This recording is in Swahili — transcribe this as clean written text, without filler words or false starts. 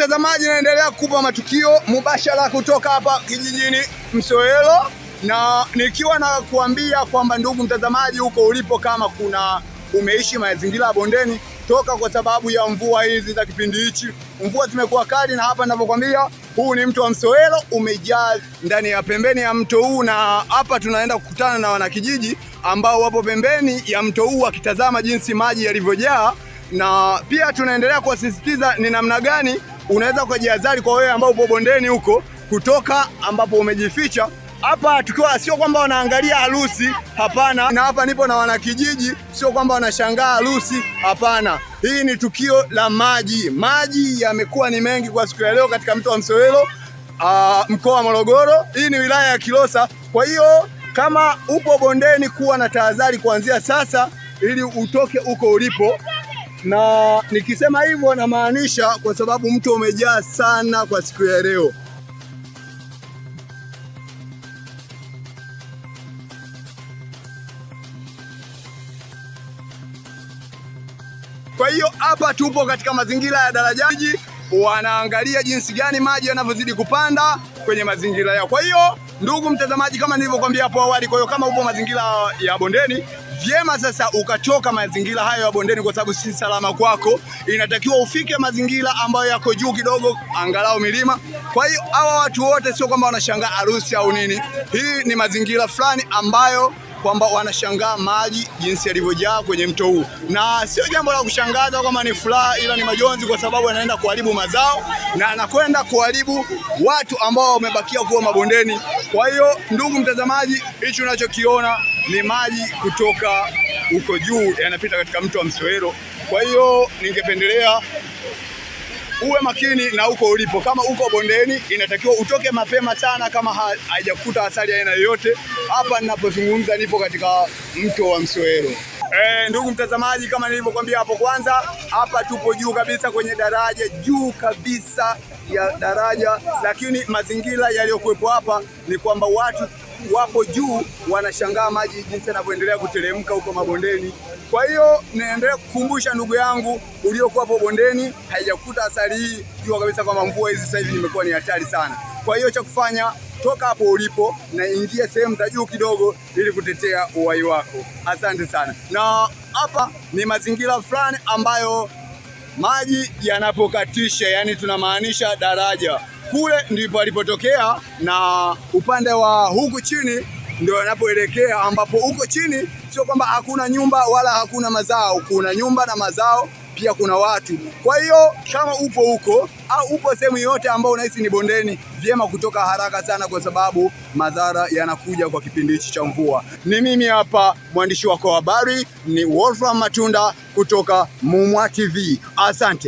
mtazamaji, naendelea kukupa matukio mubashara kutoka hapa kijijini Msowelo, na nikiwa na kuambia kwamba ndugu mtazamaji, huko ulipo, kama umeishi mazingira ya bondeni, toka kwa sababu ya mvua hizi za kipindi hichi. Mvua zimekuwa kali, na hapa ninavyokuambia, huu ni mto wa Msowelo, umejaa ndani ya pembeni ya mto huu, na hapa tunaenda kukutana na wanakijiji ambao wapo pembeni ya mto huu wakitazama jinsi maji yalivyojaa, na pia tunaendelea kuwasisitiza ni namna gani unaweza kujihadhari kwa wewe ambao upo bondeni huko, kutoka ambapo umejificha. Hapa tukiwa sio kwamba wanaangalia harusi, hapana. Na hapa nipo na wanakijiji, sio kwamba wanashangaa harusi, hapana. Hii ni tukio la maji. Maji yamekuwa ni mengi kwa siku ya leo katika mto wa Msowelo, mkoa wa Morogoro. Hii ni wilaya ya Kilosa. Kwa hiyo kama upo bondeni, kuwa na tahadhari kuanzia sasa ili utoke uko ulipo. Na nikisema hivyo namaanisha kwa sababu mto umejaa sana kwa siku ya leo. Kwa hiyo hapa tupo katika mazingira ya darajani, wanaangalia jinsi gani maji yanavyozidi kupanda kwenye mazingira yao. Kwa hiyo ndugu mtazamaji, kama nilivyokuambia hapo awali, kwa hiyo kama upo mazingira ya bondeni, vyema sasa ukatoka mazingira hayo ya bondeni, kwa sababu si salama kwako. Inatakiwa ufike mazingira ambayo yako juu kidogo, angalau milima. Kwa hiyo hawa watu wote sio kwamba wanashangaa harusi au nini. Hii ni mazingira fulani ambayo kwamba wanashangaa maji jinsi yalivyojaa kwenye mto huu, na sio jambo la kushangaza kama ni furaha, ila ni majonzi, kwa sababu anaenda kuharibu mazao na anakwenda kuharibu watu ambao wamebakia kuwa mabondeni. Kwa hiyo ndugu mtazamaji, hichi unachokiona ni maji kutoka huko juu yanapita katika mto wa Msowelo. Kwa hiyo ningependelea uwe makini na uko ulipo. Kama uko bondeni, inatakiwa utoke mapema sana kama haijakuta asali aina yoyote. Hapa ninapozungumza nipo katika mto wa Msowelo. Ndugu mtazamaji, kama nilivyokuambia hapo kwanza, hapa tupo juu kabisa kwenye daraja, juu kabisa ya daraja, lakini mazingira yaliyokuwepo hapa ni kwamba watu wapo juu wanashangaa maji jinsi yanavyoendelea kuteremka huko mabondeni. Kwa hiyo naendelea kukumbusha ndugu yangu uliokuwa hapo bondeni, haijakuta asali hii, jua kabisa kwamba mvua hizi sasa hivi imekuwa ni hatari sana. Kwa hiyo cha kufanya, toka hapo ulipo na ingia sehemu za juu kidogo ili kutetea uhai wako. Asante sana. Na hapa ni mazingira fulani ambayo maji yanapokatisha, yani tunamaanisha daraja. Kule ndipo alipotokea, na upande wa huku chini ndio yanapoelekea, ambapo huko chini sio kwamba hakuna nyumba wala hakuna mazao, kuna nyumba na mazao, pia kuna watu. Kwa hiyo kama upo huko au upo sehemu yote ambayo unahisi ni bondeni, vyema kutoka haraka sana, kwa sababu madhara yanakuja kwa kipindi hichi cha mvua. Ni mimi hapa mwandishi wako wa habari, ni Wolfram Matunda kutoka Mumwa TV. Asante.